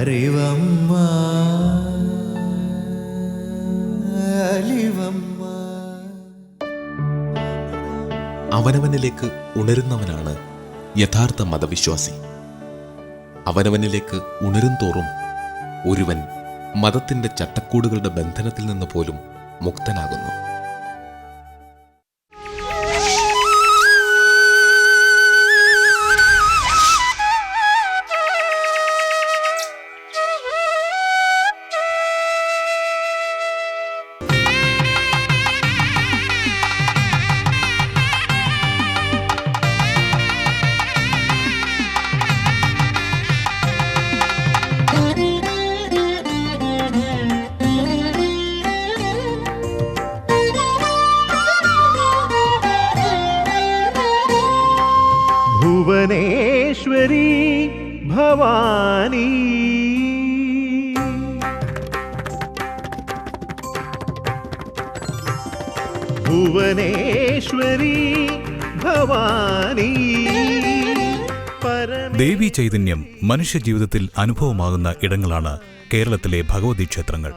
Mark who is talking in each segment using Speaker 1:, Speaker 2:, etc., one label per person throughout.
Speaker 1: അറിവമ്മ അലിവമ്മ.
Speaker 2: അവനവനിലേക്ക് ഉണരുന്നവനാണ് യഥാർത്ഥ മതവിശ്വാസി. അവനവനിലേക്ക് ഉണരും തോറും ഒരുവൻ മതത്തിന്റെ ചട്ടക്കൂടുകളുടെ ബന്ധനത്തിൽ നിന്ന് പോലും മുക്തനാകുന്നു.
Speaker 3: ഭുവനേശ്വരി ഭവാനി ഭുവനേശ്വരി ഭവാനി.
Speaker 4: ദേവീ ചൈതന്യം മനുഷ്യജീവിതത്തിൽ അനുഭവമാകുന്ന ഇടങ്ങളാണ് കേരളത്തിലെ ഭഗവതി ക്ഷേത്രങ്ങൾ.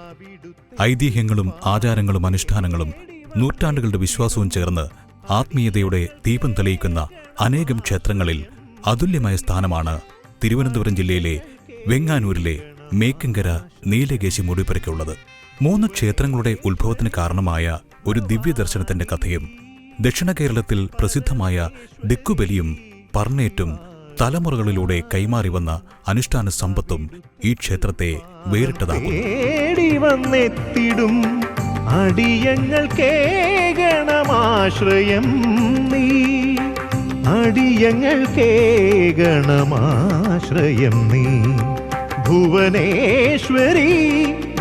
Speaker 4: ഐതിഹ്യങ്ങളും ആചാരങ്ങളും അനുഷ്ഠാനങ്ങളും നൂറ്റാണ്ടുകളുടെ വിശ്വാസവും ചേർന്ന് ആത്മീയതയുടെ ദീപം തെളിയിക്കുന്ന അനേകം ക്ഷേത്രങ്ങളിൽ അതുല്യമായ സ്ഥാനമാണ് തിരുവനന്തപുരം ജില്ലയിലെ വെങ്ങാനൂരിലെ മേക്കിങ്കര നീലകേശി മുടിപ്പുരയ്ക്കുള്ളത്. 3 ക്ഷേത്രങ്ങളുടെ ഉത്ഭവത്തിന് കാരണമായ ഒരു ദിവ്യദർശനത്തിന്റെ കഥയും ദക്ഷിണ കേരളത്തിൽ പ്രസിദ്ധമായ ദിക്കുബലിയും പർണേറ്റും തലമുറകളിലൂടെ കൈമാറി വന്ന അനുഷ്ഠാന സമ്പത്തും ഈ ക്ഷേത്രത്തെ വേറിട്ടതാക്കുന്നു.
Speaker 3: അടിയങ്ങൾക്കേകണമാശ്രയം നീ, അടിയങ്ങൾക്കേകണമാശ്രയം നീ, ഭുവനേശ്വരി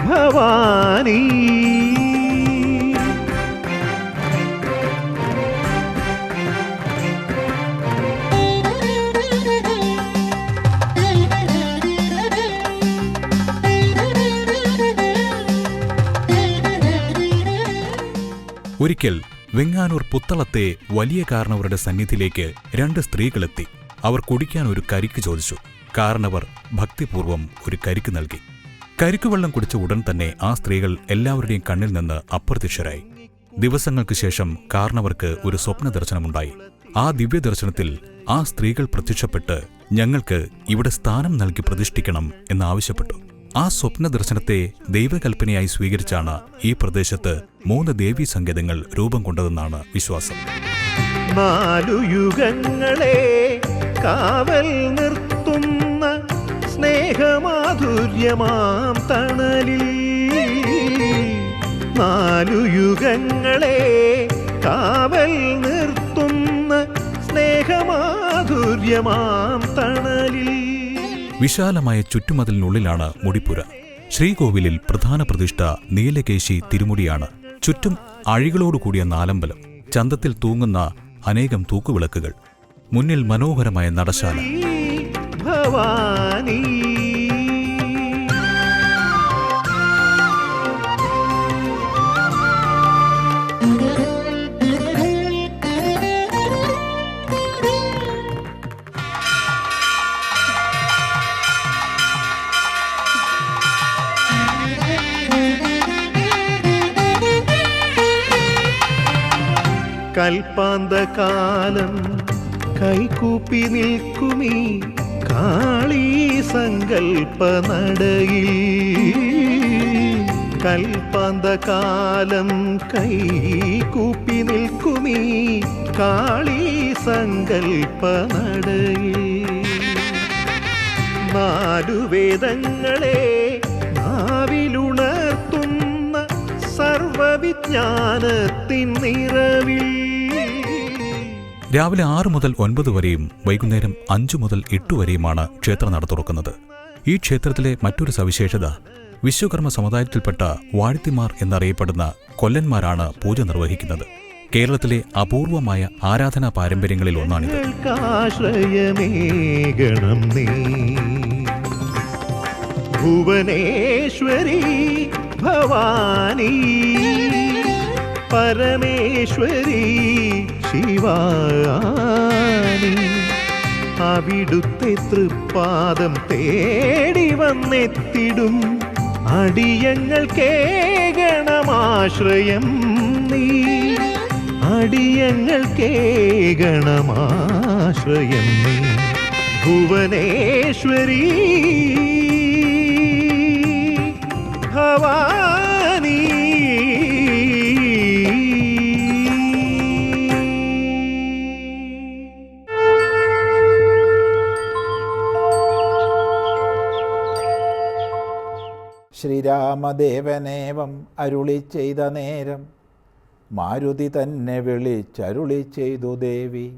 Speaker 3: ഭവാനി.
Speaker 4: ഒരിക്കൽ വെങ്ങാനൂർ പുത്തളത്തെ വലിയ കാരണവരുടെ സന്നിധിയിലേക്ക് 2 സ്ത്രീകളെത്തി. അവർ കുടിക്കാൻ ഒരു കരിക്ക് ചോദിച്ചു. കാരണവർ ഭക്തിപൂർവ്വം ഒരു കരിക്ക് നൽകി. കരിക്കുവെള്ളം കുടിച്ച ഉടൻ തന്നെ ആ സ്ത്രീകൾ എല്ലാവരുടെയും കണ്ണിൽ നിന്ന് അപ്രത്യക്ഷരായി. ദിവസങ്ങൾക്ക് ശേഷം കാരണവർക്ക് ഒരു സ്വപ്ന ദർശനമുണ്ടായി. ആ ദിവ്യദർശനത്തിൽ ആ സ്ത്രീകൾ പ്രത്യക്ഷപ്പെട്ട് ഞങ്ങൾക്ക് ഇവിടെ സ്ഥാനം നൽകി പ്രതിഷ്ഠിക്കണം എന്നാവശ്യപ്പെട്ടു. ആ സ്വപ്ന ദർശനത്തെ ദൈവകൽപ്പനയായി സ്വീകരിച്ചാണ് ഈ പ്രദേശത്ത് 3 ദേവീ സങ്കേതങ്ങൾ രൂപം കൊണ്ടതെന്നാണ് വിശ്വാസം.
Speaker 3: 4 യുഗങ്ങളെ കാവൽ നിർത്തുന്ന സ്നേഹമാധുര്യമാം തണലിൽ, 4 യുഗങ്ങളെ കാവൽ നിർത്തുന്ന സ്നേഹമാധുര്യമാം തണലിൽ.
Speaker 4: വിശാലമായ ചുറ്റുമതിലിനുള്ളിലാണ് മുടിപ്പുര. ശ്രീകോവിലിൽ പ്രധാന പ്രതിഷ്ഠ നീലകേശി തിരുമുടിയാണ്. ചുറ്റും അഴികളോടുകൂടിയ നാലമ്പലം, ചന്തത്തിൽ തൂങ്ങുന്ന അനേകം തൂക്കുവിളക്കുകൾ, മുന്നിൽ മനോഹരമായ നടശാല.
Speaker 3: ഭവാനി കൽപ്പാന്തകാലം കൈകൂപ്പി നിൽക്കുമീ കാളീ സങ്കൽപ്പനടയിൽ, കൽപ്പാന്തകാലം കൈകൂപ്പി നിൽക്കുമീ കാളീ സങ്കൽപ്പനടയിൽ. 4 വേദങ്ങളെ നാവിലുണർത്തുന്ന സർവവിജ്ഞാനത്തിൻ നിറവിൽ.
Speaker 4: രാവിലെ 6 മുതൽ 9 വരെയും വൈകുന്നേരം 5 മുതൽ 8 വരെയുമാണ് ക്ഷേത്രനട തുറക്കുന്നത്. ഈ ക്ഷേത്രത്തിലെ മറ്റൊരു സവിശേഷത, വിശ്വകർമ്മ സമുദായത്തിൽപ്പെട്ട വാഴ്ത്തിമാർ എന്നറിയപ്പെടുന്ന കൊല്ലന്മാരാണ് പൂജ നിർവഹിക്കുന്നത്. കേരളത്തിലെ അപൂർവമായ ആരാധനാ പാരമ്പര്യങ്ങളിൽ ഒന്നാണിത്.
Speaker 3: ഭുവനേശ്വരി ഭവാനി പരമേശ്വരി ശിവാനി അവിടുത്തെ തൃപ്പാദം തേടി വന്നെത്തിടും അടിയങ്ങൾക്കേകണമാശ്രയം നീ, അടിയങ്ങൾക്കേകണമാശ്രയം നീ. ഭുവനേശ്വരി ഭവാനി
Speaker 1: ശ്രീരാമദേവനേവം അരുളി ചെയ്ത നേരം മാരുതി തന്നെ വിളിച്ചരുളി ചെയ്തു ദേവി.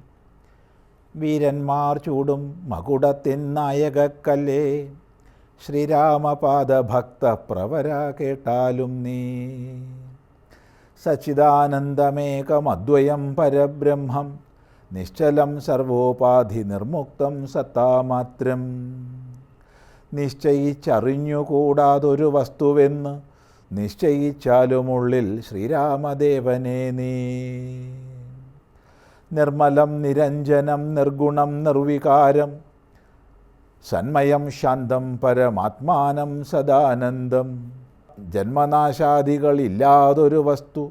Speaker 1: വീരന്മാർ ചൂടും മകുടത്തിൻ നായകക്കല്ലേ, ശ്രീരാമപാദഭക്ത പ്രവര കേട്ടാലും നീ. സച്ചിദാനന്ദമേകമദ്വയം പരബ്രഹ്മം, നിശ്ചലം സർവോപാധി നിർമുക്തം സത്താമാത്രം. നിശ്ചയിച്ചറിഞ്ഞുകൂടാതൊരു വസ്തുവെന്ന് നിശ്ചയിച്ചാലുമുള്ളിൽ ശ്രീരാമദേവനെ നീ. നിർമ്മലം നിരഞ്ജനം നിർഗുണം നിർവികാരം, സന്മയം ശാന്തം പരമാത്മാനം സദാനന്ദം. ജന്മനാശാദികളില്ലാതൊരു വസ്തു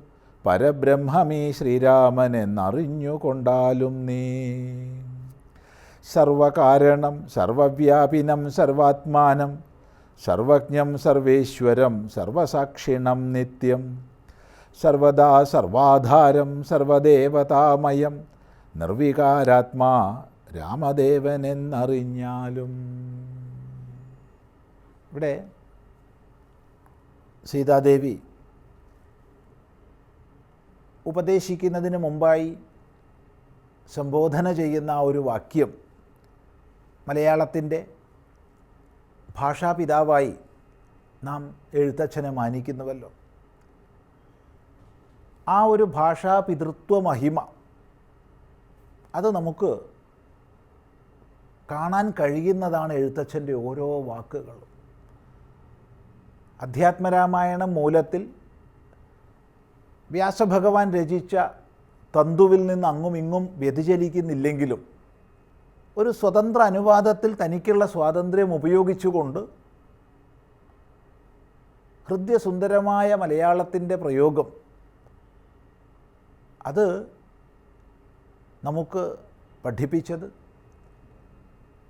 Speaker 1: പരബ്രഹ്മമീ ശ്രീരാമൻ എന്നറിഞ്ഞുകൊണ്ടാലും നീ. സർവകാരണം സർവവ്യാപിനം സർവാത്മാനം, സർവജ്ഞം സർവേശ്വരം സർവസാക്ഷിണം നിത്യം. സർവദാ സർവാധാരം സർവദേവതാമയം, നിർവികാരാത്മാ രാമദേവനെന്നറിഞ്ഞാലും. ഇവിടെ സീതാദേവി ഉപദേശിക്കുന്നതിന് മുമ്പായി സംബോധന ചെയ്യുന്ന ആ ഒരു വാക്യം മലയാളത്തിൻ്റെ ഭാഷാപിതാവായി നാം എഴുത്തച്ഛനെ മാനിക്കുന്നുവല്ലോ. ആ ഒരു ഭാഷാപിതൃത്വ മഹിമ അത് നമുക്ക് കാണാൻ കഴിയുന്നതാണ് എഴുത്തച്ഛൻ്റെ ഓരോ വാക്കുകളും. അധ്യാത്മരാമായണം മൂലത്തിൽ വ്യാസഭഗവാൻ രചിച്ച തന്തുവിൽ നിന്ന് അങ്ങും ഇങ്ങും വ്യതിചലിക്കുന്നില്ലെങ്കിലും ഒരു സ്വതന്ത്ര അനുവാദത്തിൽ തനിക്കുള്ള സ്വാതന്ത്ര്യം ഉപയോഗിച്ചുകൊണ്ട് ഹൃദ്യസുന്ദരമായ മലയാളത്തിൻ്റെ പ്രയോഗം അത് നമുക്ക് പഠിപ്പിച്ചത്,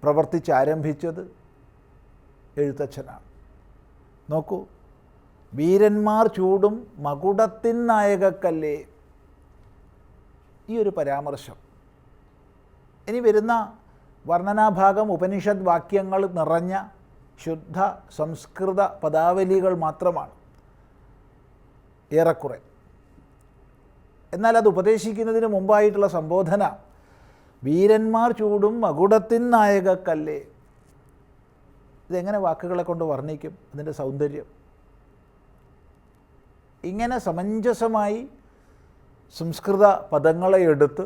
Speaker 1: പ്രവർത്തിച്ചാരംഭിച്ചത് എഴുത്തച്ഛനാണ്. നോക്കൂ, വീരന്മാർ ചൂടും മകുടത്തിൻ നായകക്കല്ലേ, ഈ ഒരു പരാമർശം. ഇനി വരുന്ന വർണ്ണനാഭാഗം ഉപനിഷദ് വാക്യങ്ങൾ നിറഞ്ഞ ശുദ്ധ സംസ്കൃത പദാവലികൾ മാത്രമാണ് ഏറെക്കുറെ. എന്നാൽ അത് ഉപദേശിക്കുന്നതിന് മുമ്പായിട്ടുള്ള സംബോധന വീരന്മാർ ചൂടും മകുടത്തിൻ നായകക്കല്ലേ. ഇതെങ്ങനെ വാക്കുകളെ കൊണ്ട് വർണ്ണിക്കും അതിൻ്റെ സൗന്ദര്യം? ഇങ്ങനെ സമഞ്ജസമായി സംസ്കൃത പദങ്ങളെ എടുത്ത്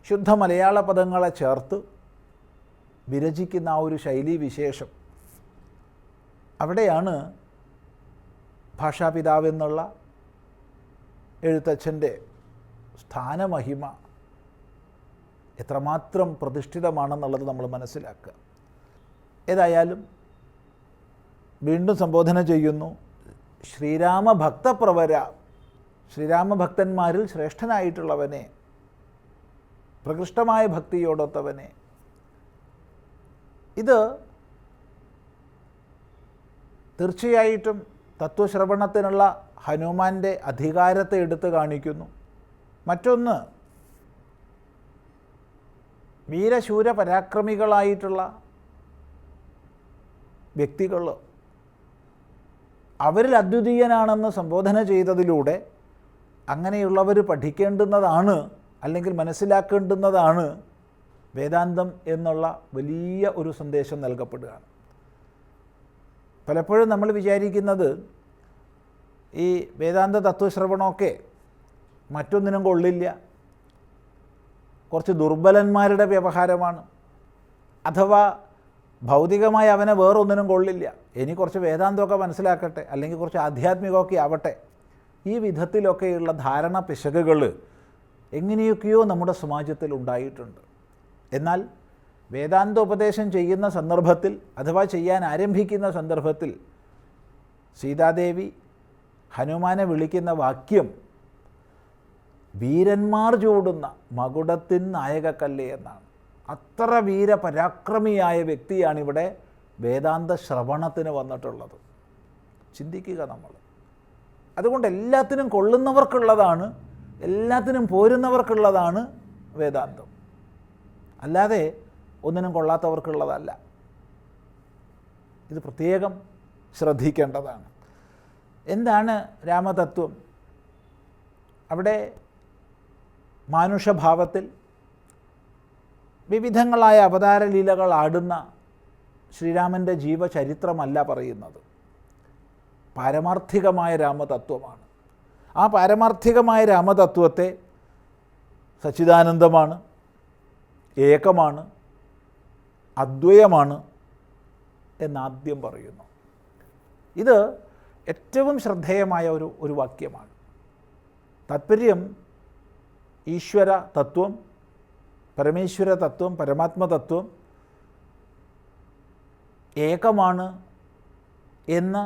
Speaker 1: ശുദ്ധ മലയാള പദങ്ങളെ ചേർത്ത് വിരചിക്കുന്ന ആ ഒരു ശൈലീ വിശേഷം, അവിടെയാണ് ഭാഷാപിതാവെന്നുള്ള എഴുത്തച്ഛൻ്റെ സ്ഥാനമഹിമ എത്രമാത്രം പ്രതിഷ്ഠിതമാണെന്നുള്ളത് നമ്മൾ മനസ്സിലാക്കുക. ഏതായാലും വീണ്ടും സംബോധന ചെയ്യുന്നു. ശ്രീരാമഭക്തപ്രവര, ശ്രീരാമഭക്തന്മാരിൽ ശ്രേഷ്ഠനായിട്ടുള്ളവനെ, പ്രകൃഷ്ടമായ ഭക്തിയോടൊത്തവനെ. ഇത് തീർച്ചയായിട്ടും തത്വശ്രവണത്തിനുള്ള ഹനുമാൻ്റെ അധികാരത്തെ എടുത്തു കാണിക്കുന്നു. മറ്റൊന്ന്, വീരശൂര പരാക്രമികളായിട്ടുള്ള വ്യക്തികൾ അവരിൽ അദ്വിതീയനാണെന്ന് സംബോധന ചെയ്തതിലൂടെ അങ്ങനെയുള്ളവർ പഠിക്കേണ്ടുന്നതാണ്, അല്ലെങ്കിൽ മനസ്സിലാക്കേണ്ടുന്നതാണ് വേദാന്തം എന്നുള്ള വലിയ ഒരു സന്ദേശം നൽകപ്പെടുകയാണ്. പലപ്പോഴും നമ്മൾ വിചാരിക്കുന്നത് ഈ വേദാന്ത തത്വശ്രവണമൊക്കെ മറ്റൊന്നിനും കൊള്ളില്ല, കുറച്ച് ദുർബലന്മാരുടെ വ്യവഹാരമാണ്, അഥവാ ഭൗതികമായി അവനെ വേറൊന്നിനും കൊള്ളില്ല, ഇനി കുറച്ച് വേദാന്തമൊക്കെ മനസ്സിലാക്കട്ടെ, അല്ലെങ്കിൽ കുറച്ച് ആധ്യാത്മികമൊക്കെ ആവട്ടെ. ഈ വിധത്തിലൊക്കെയുള്ള ധാരണ പിശകുകൾ എങ്ങനെയൊക്കെയോ നമ്മുടെ സമാജത്തിൽ ഉണ്ടായിട്ടുണ്ട്. എന്നാൽ വേദാന്തോപദേശം ചെയ്യുന്ന സന്ദർഭത്തിൽ അഥവാ ചെയ്യാൻ ആരംഭിക്കുന്ന സന്ദർഭത്തിൽ സീതാദേവി ഹനുമാനെ വിളിക്കുന്ന വാക്യം വീരന്മാർ ചൂടുന്ന മകുടത്തിൻ നായകക്കല്ല് എന്നാണ്. അത്ര വീരപരാക്രമിയായ വ്യക്തിയാണിവിടെ വേദാന്ത ശ്രവണത്തിന് വന്നിട്ടുള്ളത്. ചിന്തിക്കുക നമ്മൾ. അതുകൊണ്ട് എല്ലാത്തിനും കൊള്ളുന്നവർക്കുള്ളതാണ്, എല്ലാത്തിനും പോരുന്നവർക്കുള്ളതാണ് വേദാന്തം. അല്ലാതെ ഒന്നിനും കൊള്ളാത്തവർക്കുള്ളതല്ല. ഇത് പ്രത്യേകം ശ്രദ്ധിക്കേണ്ടതാണ്. എന്താണ് രാമതത്വം? അവിടെ മാനുഷഭാവത്തിൽ വിവിധങ്ങളായ അവതാരലീലകൾ ആടുന്ന ശ്രീരാമൻ്റെ ജീവചരിത്രമല്ല പറയുന്നത്. പാരമാർത്ഥികമായ രാമതത്വമാണ്. ആ പാരമാർത്ഥികമായ രാമതത്വത്തെ സച്ചിദാനന്ദമാണ്, ഏകമാണ്, അദ്വയമാണ് എന്നാദ്യം പറയുന്നു. ഇത് ഏറ്റവും ശ്രദ്ധേയമായ ഒരു വാക്യമാണ്. താത്പര്യം ഈശ്വര തത്വം, പരമേശ്വര തത്വം, പരമാത്മതത്വം ഏകമാണ് എന്ന്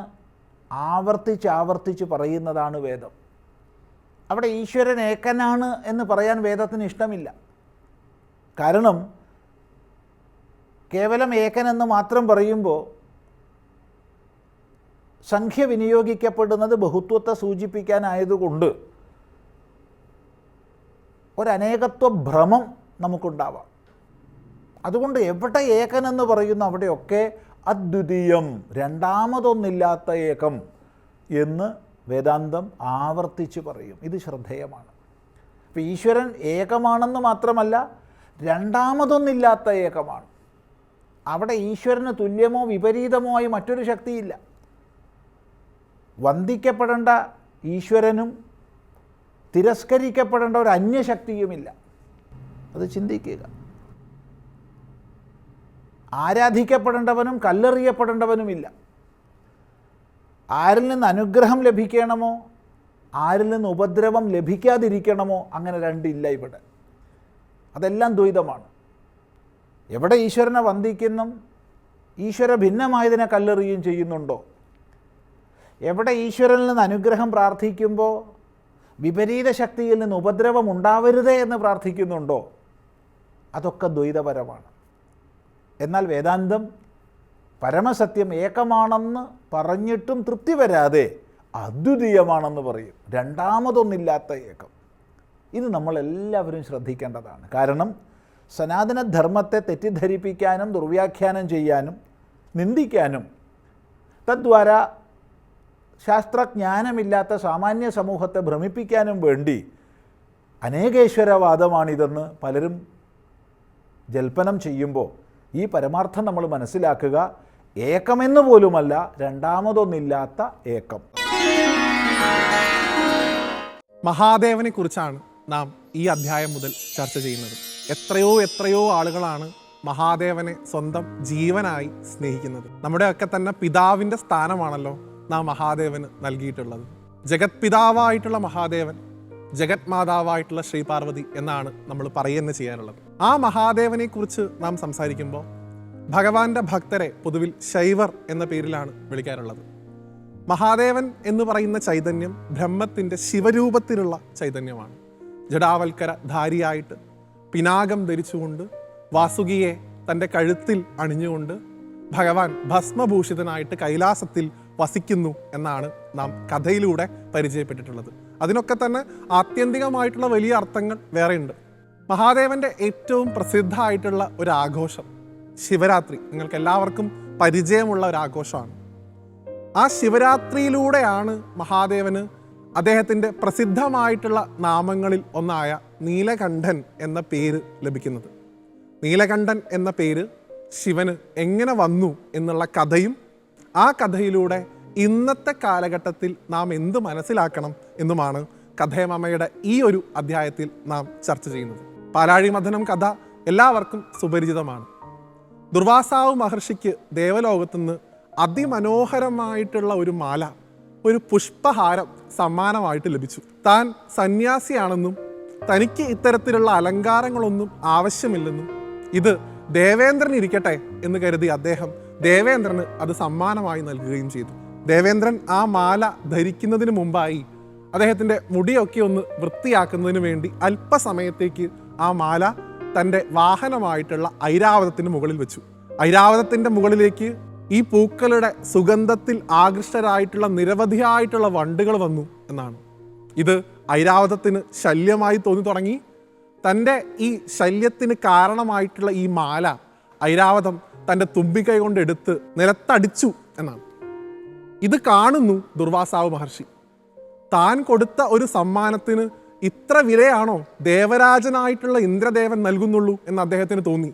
Speaker 1: ആവർത്തിച്ച് പറയുന്നതാണ് വേദം. അവിടെ ഈശ്വരൻ ഏകനാണ് എന്ന് പറയാൻ വേദത്തിന് ഇഷ്ടമില്ല. കാരണം കേവലം ഏകനെന്ന് മാത്രം പറയുമ്പോൾ സംഖ്യ വിനിയോഗിക്കപ്പെടുന്നത് ബഹുത്വത്തെ സൂചിപ്പിക്കാനായതുകൊണ്ട് ഒരനേകത്വ ഭ്രമം നമുക്കുണ്ടാവാം. അതുകൊണ്ട് എവിടെ ഏകനെന്ന് പറയുന്നു അവിടെയൊക്കെ അദ്വിതീയം, രണ്ടാമതൊന്നില്ലാത്ത ഏകം എന്ന് വേദാന്തം ആവർത്തിച്ച് പറയും. ഇത് ശ്രദ്ധേയമാണ്. അപ്പോൾ ഈശ്വരൻ ഏകമാണെന്ന് മാത്രമല്ല, രണ്ടാമതൊന്നില്ലാത്ത ഏകമാണ്. അവിടെ ഈശ്വരന് തുല്യമോ വിപരീതമോ ആയി മറ്റൊരു ശക്തിയില്ല. വന്ദിക്കപ്പെടേണ്ട ഈശ്വരനും തിരസ്കരിക്കപ്പെടേണ്ട ഒരു അന്യശക്തിയുമില്ല. അത് ചിന്തിക്കുക. ആരാധിക്കപ്പെടേണ്ടവനും കല്ലെറിയപ്പെടേണ്ടവനുമില്ല. ആരിൽ നിന്ന് അനുഗ്രഹം ലഭിക്കണമോ ആരിൽ നിന്ന് ഉപദ്രവം ലഭിക്കാതിരിക്കണമോ അങ്ങനെ രണ്ടില്ല ഇവിടെ. അതെല്ലാം ദ്വൈതമാണ്. എവിടെ ഈശ്വരനെ വന്ദിക്കുന്നു, ഈശ്വര ഭിന്നമായതിനെ കല്ലെറിയുകയും ചെയ്യുന്നുണ്ടോ? എവിടെ ഈശ്വരനിൽ നിന്ന് അനുഗ്രഹം പ്രാർത്ഥിക്കുമ്പോൾ വിപരീത ശക്തിയിൽ നിന്ന് ഉപദ്രവം ഉണ്ടാവരുതേ എന്ന് പ്രാർത്ഥിക്കുന്നുണ്ടോ? അതൊക്കെ ദ്വൈതപരമാണ്. എന്നാൽ വേദാന്തം പരമസത്യം ഏകമാണെന്ന് പറഞ്ഞിട്ടും തൃപ്തി വരാതെ അദ്വിതീയമാണെന്ന് പറയും. രണ്ടാമതൊന്നില്ലാത്ത ഏകം. ഇത് നമ്മളെല്ലാവരും ശ്രദ്ധിക്കേണ്ടതാണ്. കാരണം സനാതനധർമ്മത്തെ തെറ്റിദ്ധരിപ്പിക്കാനും ദുർവ്യാഖ്യാനം ചെയ്യാനും നിന്ദിക്കാനും തദ്വാര ശാസ്ത്രജ്ഞാനമില്ലാത്ത സാമാന്യ സമൂഹത്തെ ഭ്രമിപ്പിക്കാനും വേണ്ടി അനേകേശ്വരവാദമാണിതെന്ന് പലരും ജൽപ്പനം ചെയ്യുമ്പോൾ ഈ പരമാർത്ഥം നമ്മൾ മനസ്സിലാക്കുക. ഏകമെന്ന് പോലുമല്ല, രണ്ടാമതൊന്നില്ലാത്ത ഏകം.
Speaker 5: മഹാദേവനെ കുറിച്ചാണ് നാം ഈ അധ്യായം മുതൽ ചർച്ച ചെയ്യുന്നത്. എത്രയോ ആളുകളാണ് മഹാദേവനെ സ്വന്തം ജീവനായി സ്നേഹിക്കുന്നത്. നമ്മുടെയൊക്കെ തന്നെ പിതാവിൻ്റെ സ്ഥാനമാണല്ലോ നാം മഹാദേവന് നൽകിയിട്ടുള്ളത്. ജഗത് പിതാവായിട്ടുള്ള മഹാദേവൻ, ജഗത് മാതാവായിട്ടുള്ള ശ്രീപാർവതി എന്നാണ് നമ്മൾ പറയുന്നത് ചെയ്യാറുള്ളത്. ആ മഹാദേവനെ കുറിച്ച് നാം സംസാരിക്കുമ്പോൾ ഭഗവാന്റെ ഭക്തരെ പൊതുവിൽ ശൈവർ എന്ന പേരിലാണ് വിളിക്കാറുള്ളത്. മഹാദേവൻ എന്ന് പറയുന്ന ചൈതന്യം ബ്രഹ്മത്തിൻ്റെ ശിവരൂപത്തിലുള്ള ചൈതന്യമാണ്. ജഡാവൽക്കര ധാരിയായിട്ട് പിനാകം ധരിച്ചുകൊണ്ട് വാസുകിയെ തൻ്റെ കഴുത്തിൽ അണിഞ്ഞുകൊണ്ട് ഭഗവാൻ ഭസ്മഭൂഷിതനായിട്ട് കൈലാസത്തിൽ വസിക്കുന്നു എന്നാണ് നാം കഥയിലൂടെ പരിചയപ്പെട്ടിട്ടുള്ളത്. അതിനൊക്കെ തന്നെ ആത്യന്തികമായിട്ടുള്ള വലിയ അർത്ഥങ്ങൾ വേറെയുണ്ട്. മഹാദേവൻ്റെ ഏറ്റവും പ്രസിദ്ധമായിട്ടുള്ള ഒരു ആഘോഷം ശിവരാത്രി. നിങ്ങൾക്ക് എല്ലാവർക്കും പരിചയമുള്ള ഒരു ആഘോഷമാണ്. ആ ശിവരാത്രിയിലൂടെയാണ് മഹാദേവന് അദ്ദേഹത്തിൻ്റെ പ്രസിദ്ധമായിട്ടുള്ള നാമങ്ങളിൽ ഒന്നായ നീലകണ്ഠൻ എന്ന പേര് ലഭിക്കുന്നത്. നീലകണ്ഠൻ എന്ന പേര് ശിവന് എങ്ങനെ വന്നു എന്നുള്ള കഥയും ആ കഥയിലൂടെ ഇന്നത്തെ കാലഘട്ടത്തിൽ നാം എന്ത് മനസ്സിലാക്കണം എന്നുമാണ് കഥയമ്മയുടെ ഈ ഒരു അധ്യായത്തിൽ നാം ചർച്ച ചെയ്യുന്നത്. പാലാഴി മഥനം കഥ എല്ലാവർക്കും സുപരിചിതമാണ്. ദുർവാസാവ് മഹർഷിക്ക് ദേവലോകത്തുനിന്ന് അതിമനോഹരമായിട്ടുള്ള ഒരു മാല, ഒരു പുഷ്പഹാരം സമ്മാനമായിട്ട് ലഭിച്ചു. താൻ സന്യാസിയാണെന്നും തനിക്ക് ഇത്തരത്തിലുള്ള അലങ്കാരങ്ങളൊന്നും ആവശ്യമില്ലെന്നും ഇത് ദേവേന്ദ്രൻ ഇരിക്കട്ടെ എന്ന് കരുതി അദ്ദേഹം ദേവേന്ദ്രന് അത് സമ്മാനമായി നൽകുകയും ചെയ്തു. ദേവേന്ദ്രൻ ആ മാല ധരിക്കുന്നതിന് മുമ്പായി അദ്ദേഹത്തിൻ്റെ മുടിയൊക്കെ ഒന്ന് വൃത്തിയാക്കുന്നതിന് വേണ്ടി അല്പസമയത്തേക്ക് ആ മാല തൻ്റെ വാഹനമായിട്ടുള്ള ഐരാവതത്തിന് മുകളിൽ വെച്ചു. ഐരാവതത്തിൻ്റെ മുകളിലേക്ക് ഈ പൂക്കളുടെ സുഗന്ധത്തിൽ ആകൃഷ്ടരായിട്ടുള്ള നിരവധിയായിട്ടുള്ള വണ്ടുകൾ വന്നു എന്നാണ്. ഇത് ഐരാവതത്തിന് ശല്യമായി തോന്നി തുടങ്ങി. തൻ്റെ ഈ ശല്യത്തിന് കാരണമായിട്ടുള്ള ഈ മാല ഐരാവതം തൻ്റെ തുമ്പിക്കൈ കൊണ്ട് എടുത്ത് നിലത്തടിച്ചു എന്നാണ്. ഇത് കാണുന്നു ദുർവാസാവ് മഹർഷി. താൻ കൊടുത്ത ഒരു സമ്മാനത്തിന് ഇത്ര വിലയാണോ ദേവരാജനായിട്ടുള്ള ഇന്ദ്രദേവൻ നൽകുന്നുള്ളൂ എന്ന് അദ്ദേഹത്തിന് തോന്നി.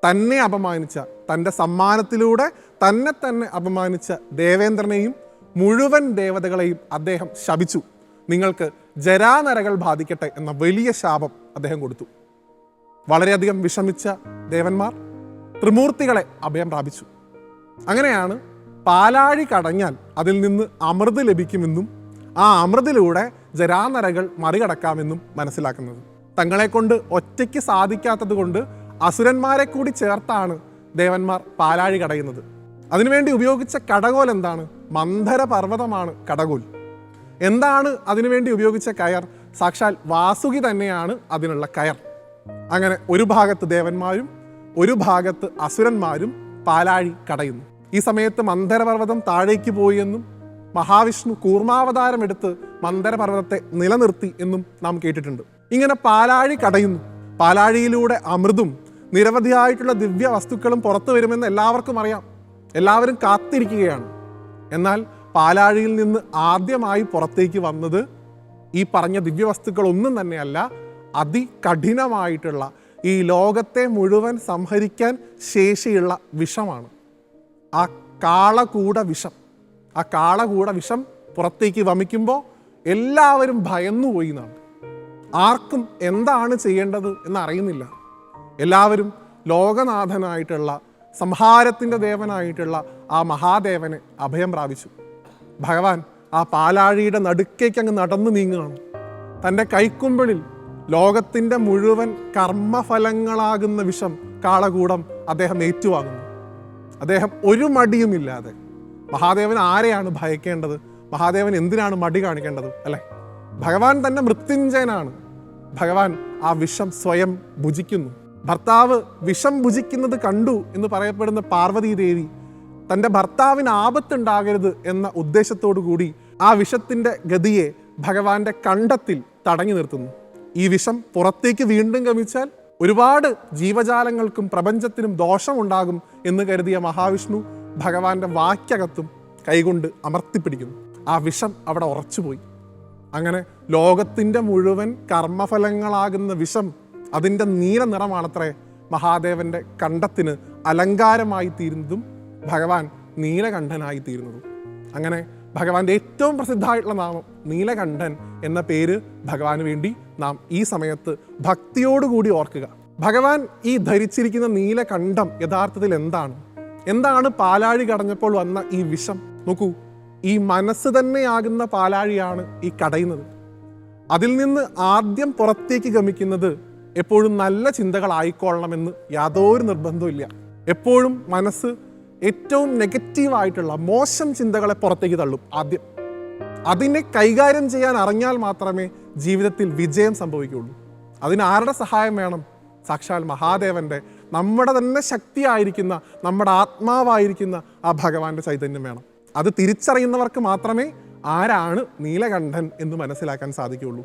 Speaker 5: തന്നെ അപമാനിച്ച, തൻ്റെ സമ്മാനത്തിലൂടെ തന്നെ അപമാനിച്ച ദേവേന്ദ്രനെയും മുഴുവൻ ദേവതകളെയും അദ്ദേഹം ശപിച്ചു. നിങ്ങൾക്ക് ജരാനരകൾ ബാധിക്കട്ടെ എന്ന വലിയ ശാപം അദ്ദേഹം കൊടുത്തു. വളരെയധികം വിഷമിച്ച ദേവന്മാർ ത്രിമൂർത്തികളെ അഭയം പ്രാപിച്ചു. അങ്ങനെയാണ് പാലാഴി കടഞ്ഞാൽ അതിൽ നിന്ന് അമൃത് ലഭിക്കുമെന്നും ആ അമൃതിലൂടെ ജരാനരകൾ മറികടക്കാമെന്നും മനസ്സിലാക്കുന്നത്. തങ്ങളെ കൊണ്ട് ഒറ്റയ്ക്ക് സാധിക്കാത്തത് കൊണ്ട് അസുരന്മാരെ കൂടി ചേർത്താണ് ദേവന്മാർ പാലാഴി കടയുന്നത്. അതിനുവേണ്ടി ഉപയോഗിച്ച കടകോൽ എന്താണ്? മന്ധര പർവ്വതമാണ് കടകോൽ. എന്താണ് അതിനുവേണ്ടി ഉപയോഗിച്ച കയർ? സാക്ഷാൽ വാസുകി തന്നെയാണ് അതിനുള്ള കയർ. അങ്ങനെ ഒരു ഭാഗത്ത് ദേവന്മാരും ഒരു ഭാഗത്ത് അസുരന്മാരും പാലാഴി കടയുന്നു. ഈ സമയത്ത് മന്ധരപർവ്വതം താഴേക്ക് പോയി എന്നും മഹാവിഷ്ണു കൂർമാവതാരം എടുത്ത് മന്ധരപർവ്വതത്തെ നിലനിർത്തി എന്നും നാം കേട്ടിട്ടുണ്ട്. ഇങ്ങനെ പാലാഴി കടയുന്നു. പാലാഴിയിലൂടെ അമൃതും നിരവധിയായിട്ടുള്ള ദിവ്യ വസ്തുക്കളും പുറത്തു വരുമെന്ന് എല്ലാവർക്കും അറിയാം. എല്ലാവരും കാത്തിരിക്കുകയാണ്. എന്നാൽ പാലാഴിയിൽ നിന്ന് ആദ്യമായി പുറത്തേക്ക് വന്നത് ഈ പറഞ്ഞ ദിവ്യവസ്തുക്കളൊന്നും തന്നെയല്ല, അതികഠിനമായിട്ടുള്ള ഈ ലോകത്തെ മുഴുവൻ സംഹരിക്കാൻ ശേഷിയുള്ള വിഷമാണ്. ആ കാളകൂട വിഷം. ആ കാളകൂട വിഷം പുറത്തേക്ക് വമിക്കുമ്പോൾ എല്ലാവരും ഭയന്നുപോയി എന്നാണ്. ആർക്കും എന്താണ് ചെയ്യേണ്ടത് എന്നറിയുന്നില്ല. എല്ലാവരും ലോകനാഥനായിട്ടുള്ള സംഹാരത്തിൻ്റെ ദേവനായിട്ടുള്ള ആ മഹാദേവനെ അഭയം പ്രാപിച്ചു. ഭഗവാൻ ആ പാലാഴിയുടെ നടുക്കേക്ക് അങ്ങ് നടന്നു നീങ്ങുകയാണ്. തൻ്റെ കൈക്കുമ്പിളിൽ ലോകത്തിൻ്റെ മുഴുവൻ കർമ്മഫലങ്ങളാകുന്ന വിഷം കാളകൂടം അദ്ദേഹം ഏറ്റുവാങ്ങുന്നു. അദ്ദേഹം ഒരു മടിയുമില്ലാതെ. മഹാദേവൻ ആരെയാണ് ഭയക്കേണ്ടത്? മഹാദേവൻ എന്തിനാണ് മടി കാണിക്കേണ്ടത്? അല്ലേ? ഭഗവാൻ തന്നെ മൃത്യുഞ്ജയനാണ്. ഭഗവാൻ ആ വിഷം സ്വയം ഭുജിക്കുന്നു. ഭർത്താവ് വിഷം ഭുജിക്കുന്നത് കണ്ടു എന്ന് പറയപ്പെടുന്ന പാർവതീ ദേവി തൻ്റെ ഭർത്താവിന് ആപത്തുണ്ടാകരുത് എന്ന ഉദ്ദേശത്തോടു കൂടി ആ വിഷത്തിൻ്റെ ഗതിയെ ഭഗവാന്റെ കണ്ഠത്തിൽ തടഞ്ഞു നിർത്തുന്നു. ഈ വിഷം പുറത്തേക്ക് വീണ്ടും ഗമിച്ചാൽ ഒരുപാട് ജീവജാലങ്ങൾക്കും പ്രപഞ്ചത്തിനും ദോഷമുണ്ടാകും എന്ന് കരുതിയ മഹാവിഷ്ണു ഭഗവാന്റെ വാക്കകത്തും കൈകൊണ്ട് അമർത്തിപ്പിടിക്കുന്നു. ആ വിഷം അവിടെ ഉറച്ചുപോയി. അങ്ങനെ ലോകത്തിൻ്റെ മുഴുവൻ കർമ്മഫലങ്ങളാകുന്ന വിഷം, അതിൻ്റെ നീല നിറമാണത്രേ മഹാദേവന്റെ കണ്ഠത്തിന് അലങ്കാരമായി തീരുന്നതും ഭഗവാൻ നീലകണ്ഠനായി തീരുന്നതും. അങ്ങനെ ഭഗവാന്റെ ഏറ്റവും പ്രസിദ്ധമായിട്ടുള്ള നാമം നീലകണ്ഠൻ എന്ന പേര് ഭഗവാന് വേണ്ടി നാം ഈ സമയത്ത് ഭക്തിയോടുകൂടി ഓർക്കുക. ഭഗവാൻ ഈ ധരിച്ചിരിക്കുന്ന നീലകണ്ഠം യഥാർത്ഥത്തിൽ എന്താണ് പാലാഴി കടഞ്ഞപ്പോൾ വന്ന ഈ വിഷം? നോക്കൂ, ഈ മനസ്സ് തന്നെയാകുന്ന പാലാഴിയാണ് ഈ കടയുന്നത്. അതിൽ നിന്ന് ആദ്യം പുറത്തേക്ക് ഗമിക്കുന്നത് എപ്പോഴും നല്ല ചിന്തകളായിക്കൊള്ളണമെന്ന് യാതൊരു നിർബന്ധമില്ല. എപ്പോഴും മനസ്സ് ഏറ്റവും നെഗറ്റീവായിട്ടുള്ള മോശം ചിന്തകളെ പുറത്തേക്ക് തള്ളും ആദ്യം. അതിനെ കൈകാര്യം ചെയ്യാൻ അറിഞ്ഞാൽ മാത്രമേ ജീവിതത്തിൽ വിജയം സംഭവിക്കുകയുള്ളൂ. അതിന് ആരുടെ സഹായം വേണം? സാക്ഷാൽ മഹാദേവന്റെ, നമ്മുടെ തന്നെ ശക്തിയായിരിക്കുന്ന, നമ്മുടെ ആത്മാവായിരിക്കുന്ന ആ ഭഗവാന്റെ ചൈതന്യം വേണം. അത് തിരിച്ചറിയുന്നവർക്ക് മാത്രമേ ആരാണ് നീലകണ്ഠൻ എന്ന് മനസ്സിലാക്കാൻ സാധിക്കുകയുള്ളൂ.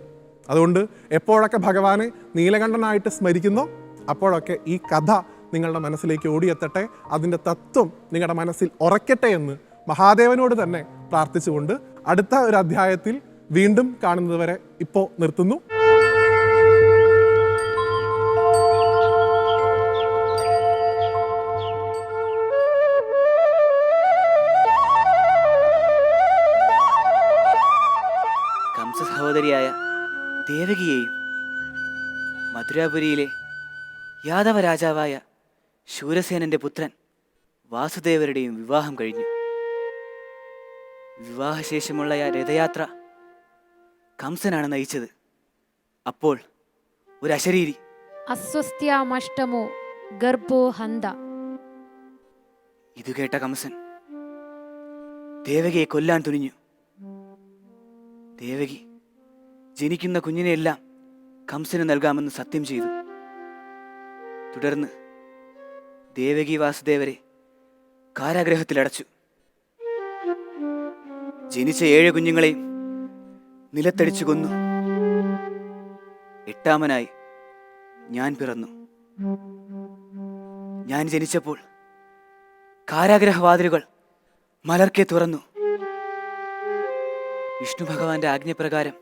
Speaker 5: അതുകൊണ്ട് എപ്പോഴൊക്കെ ഭഗവാനെ നീലകണ്ഠനായിട്ട് സ്മരിക്കുന്നോ അപ്പോഴൊക്കെ ഈ കഥ നിങ്ങളുടെ മനസ്സിലേക്ക് ഓടിയെത്തട്ടെ, അതിൻ്റെ തത്വം നിങ്ങളുടെ മനസ്സിൽ ഉറക്കട്ടെ എന്ന് മഹാദേവനോട് തന്നെ പ്രാർത്ഥിച്ചുകൊണ്ട് അടുത്ത ഒരു അധ്യായത്തിൽ വീണ്ടും കാണുന്നതുവരെ ഇപ്പോൾ നിർത്തുന്നു.
Speaker 6: കംസ സഹോദരിയായ ദേവകിയെയും മധുരാപുരിയിലെ യാദവ രാജാവായ ശൂരസേനന്റെ പുത്രൻ വാസുദേവരുടെയും വിവാഹം കഴിഞ്ഞു. വിവാഹശേഷമുള്ള ആ രഥയാത്ര കംസനാണ് നയിച്ചത്. അപ്പോൾ ഒരു അശരീരി
Speaker 7: അസ്വസ്ത്യാമഷ്ടമോ ഗർഭോ ഹന്ത.
Speaker 6: ഇത് കേട്ട കംസൻ ദേവകിയെ കൊല്ലാൻ തുനിഞ്ഞു. ദേവകി ജനിക്കുന്ന കുഞ്ഞിനെയെല്ലാം കംസന് നൽകാമെന്ന് സത്യം ചെയ്തു. തുടർന്ന് ദേവകി വാസുദേവരെ കാരാഗ്രഹത്തിലടച്ചു. ജനിച്ച 7 കുഞ്ഞുങ്ങളെയും നിലത്തടിച്ചു കൊന്നു. 8ാമനായി ഞാൻ പിറന്നു. ഞാൻ ജനിച്ചപ്പോൾ കാരാഗ്രഹവാതിലുകൾ മലർക്കെ തുറന്നു. വിഷ്ണു ഭഗവാന്റെ ആജ്ഞപ്രകാരം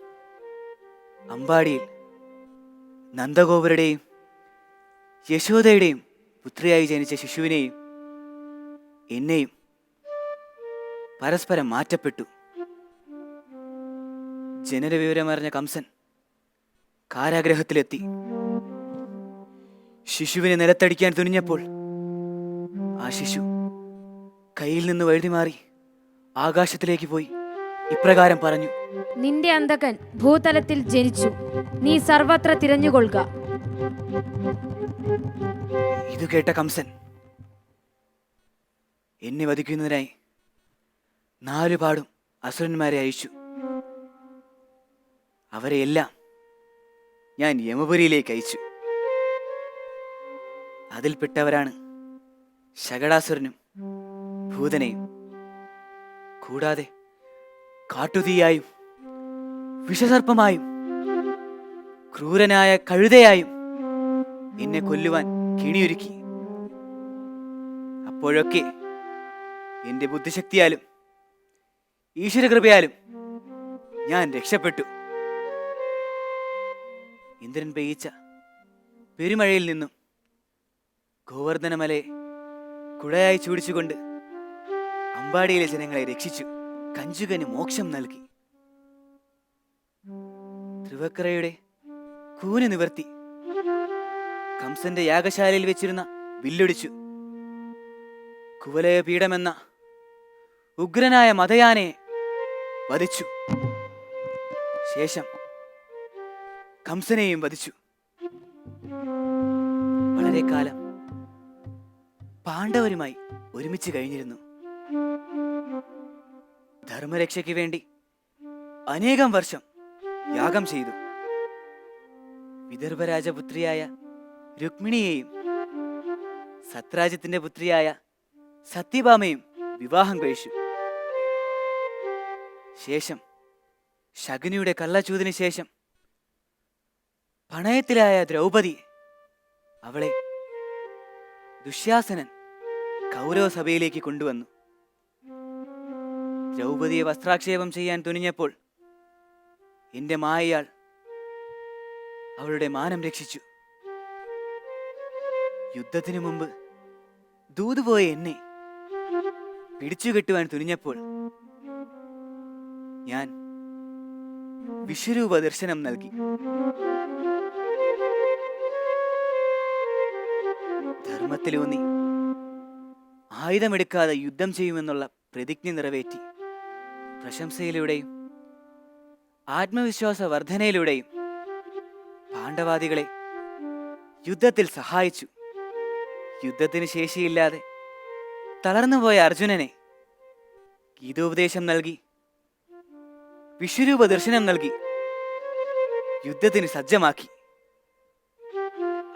Speaker 6: അമ്പാടിയിൽ നന്ദഗോപരുടെയും യശോദയുടെയും പുത്രിയായി ജനിച്ച ശിശുവിനെയും എന്നെയും പരസ്പരം മാറ്റപ്പെട്ടു. ജനനവിവരമറിഞ്ഞ കംസൻ കാരാഗ്രഹത്തിലെത്തി. ശിശുവിനെ നിലത്തടിക്കാൻ തുനിഞ്ഞപ്പോൾ ആ ശിശു കയ്യിൽ നിന്ന് വഴുതിമാറി ആകാശത്തിലേക്ക് പോയി ഇപ്രകാരം പറഞ്ഞു:
Speaker 7: നിന്റെ അന്തകൻ ഭൂതലത്തിൽ ജനിച്ചു. നീ സർവത്ര തിരഞ്ഞുകൊള്ളുക.
Speaker 6: ഇത് കേട്ട കംസൻ എന്നെ വധിക്കുന്നതിനായി 4 പാടും അസുരന്മാരെ അയച്ചു. അവരെയെല്ലാം ഞാൻ യമപുരിയിലേക്ക് അയച്ചു. അതിൽപ്പെട്ടവരാണ് ശകടാസുരനും ഭൂതനെയും. കൂടാതെ കാട്ടുതീയായും വിഷസർപ്പമായും ക്രൂരനായ കഴുതയായും എന്നെ കൊല്ലുവാൻ കിണിയൊരുക്കി. അപ്പോഴൊക്കെ എന്റെ ബുദ്ധിശക്തിയാലും ഈശ്വരകൃപയാലും ഞാൻ രക്ഷപ്പെട്ടു. ഇന്ദ്രൻ പെയ്യിച്ച പെരുമഴയിൽ നിന്നും ഗോവർദ്ധനമലയെ കുടയായി ചൂടിച്ചുകൊണ്ട് അമ്പാടിയിലെ ജനങ്ങളെ രക്ഷിച്ചു. കഞ്ചുകന് മോക്ഷം നൽകി. ത്രിവക്രയുടെ കൂന് നിവർത്തി. കംസന്റെ യാഗശാലയിൽ വെച്ചിരുന്ന വില്ലൊടിച്ചു. കുവലയപീഠമെന്ന ഉഗ്രനായ മതയാനെ വധിച്ചു. ശേഷം കംസനെയും വധിച്ചു. വളരെ കാലം പാണ്ഡവരുമായി ഒരുമിച്ച് കഴിഞ്ഞിരുന്നു. ധർമ്മരക്ഷയ്ക്ക് വേണ്ടി അനേകം വർഷം യാഗം ചെയ്തു. വിദർഭരാജപുത്രിയായ രുക്മിണിയെയും സത്രാജിത്തിന്റെ പുത്രിയായ സത്യഭാമയും വിവാഹം കഴിച്ചു. ശേഷം ശകുനിയുടെ കള്ളച്ചൂതിന് ശേഷം പണയത്തിലായ ദ്രൗപദി, അവളെ ദുശ്യാസനൻ കൗരവസഭയിലേക്ക് കൊണ്ടുവന്നു. ദ്രൗപദിയെ വസ്ത്രാക്ഷേപം ചെയ്യാൻ തുനിഞ്ഞപ്പോൾ എന്റെ മായയാൾ അവളുടെ മാനം രക്ഷിച്ചു. യുദ്ധത്തിനു മുമ്പ് ദൂതുപോയ എന്നെ പിടിച്ചുകെട്ടുവാൻ തുനിഞ്ഞപ്പോൾ ഞാൻ വിശ്വരൂപ ദർശനം നൽകി. ധർമ്മത്തിലൂന്നി ആയുധമെടുക്കാതെ യുദ്ധം ചെയ്യുമെന്നുള്ള പ്രതിജ്ഞ നിറവേറ്റി. പ്രശംസയിലൂടെയും ആത്മവിശ്വാസ വർധനയിലൂടെയും പാണ്ഡവാദികളെ യുദ്ധത്തിൽ സഹായിച്ചു. യുദ്ധത്തിന് ശേഷിയില്ലാതെ തളർന്നുപോയ അർജുനനെ ഗീതോപദേശം നൽകി, വിശ്വരൂപ ദർശനം നൽകി യുദ്ധത്തിന് സജ്ജമാക്കി.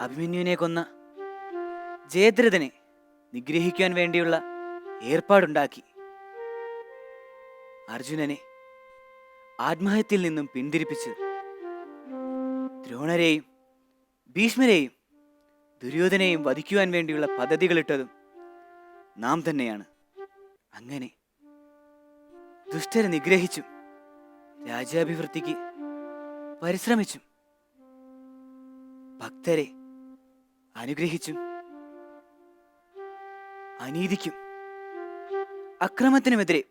Speaker 6: അഭിമന്യുവിനെ കൊന്ന ജയദ്രഥനെ നിഗ്രഹിക്കാൻ വേണ്ടിയുള്ള ഏർപ്പാടുണ്ടാക്കി. അർജുനനെ ആത്മഹത്യയിൽ നിന്നും പിന്തിരിപ്പിച്ചു. ദ്രോണരെയും ഭീഷ്മരെയും ദുര്യോധനെയും വധിക്കുവാൻ വേണ്ടിയുള്ള പദ്ധതികളിട്ടതും നാം തന്നെയാണ്. അങ്ങനെ ദുഷ്ടരെ നിഗ്രഹിച്ചും രാജ്യാഭിവൃദ്ധിക്ക് പരിശ്രമിച്ചും ഭക്തരെ അനുഗ്രഹിച്ചും അനീതിക്കും അക്രമത്തിനുമെതിരെ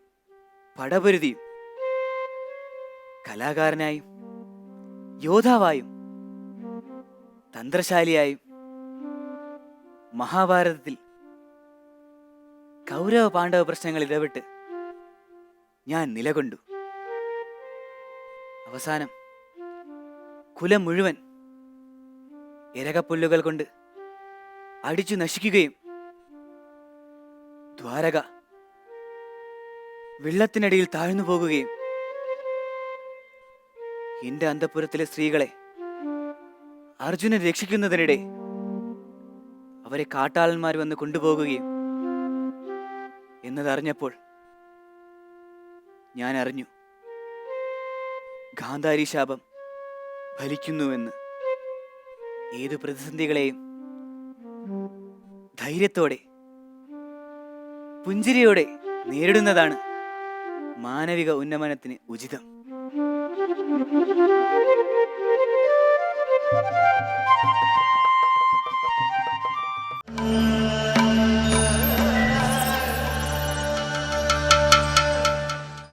Speaker 6: പടപൊരുതിയും കലാകാരനായും യോദ്ധാവായും തന്ത്രശാലിയായും മഹാഭാരതത്തിൽ കൗരവ പാണ്ഡവ പ്രശ്നങ്ങൾ ഇടപെട്ട് ഞാൻ നിലകൊണ്ടു. അവസാനം കുലം മുഴുവൻ ഇരകപ്പുല്ലുകൾ കൊണ്ട് അടിച്ചു നശിക്കുകയും ദ്വാരക വെള്ളത്തിനടിയിൽ താഴ്ന്നു പോകുകയും എന്റെ അന്തഃപുരത്തിലെ സ്ത്രീകളെ അർജുനൻ രക്ഷിക്കുന്നതിനിടെ അവരെ കാട്ടാളന്മാർ വന്ന് കൊണ്ടുപോകുകയും എന്നതറിഞ്ഞപ്പോൾ ഞാൻ അറിഞ്ഞു ഗാന്ധാരി ശാപം ഫലിക്കുന്നുവെന്ന്. ഏതു പ്രതിസന്ധികളെയും ധൈര്യത്തോടെ പുഞ്ചിരിയോടെ നേരിടുന്നതാണ് മാനവിക ഉന്നമനത്തിന് ഉചിതം.